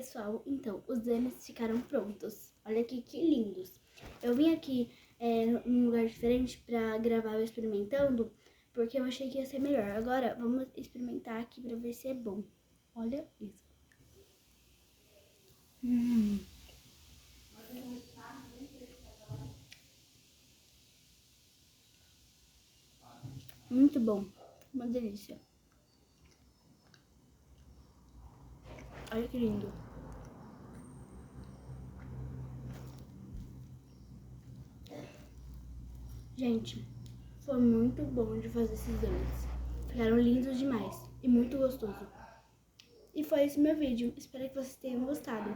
pessoal, então, os exames ficaram prontos. Olha aqui que lindos. Eu vim aqui num lugar diferente pra gravar eu experimentando, porque eu achei que ia ser melhor. Agora, vamos experimentar aqui pra ver se é bom. Olha isso. Muito bom. Uma delícia. Olha que lindo. Gente, foi muito bom de fazer esses exames. Ficaram lindos demais e muito gostoso. E foi esse meu vídeo. Espero que vocês tenham gostado.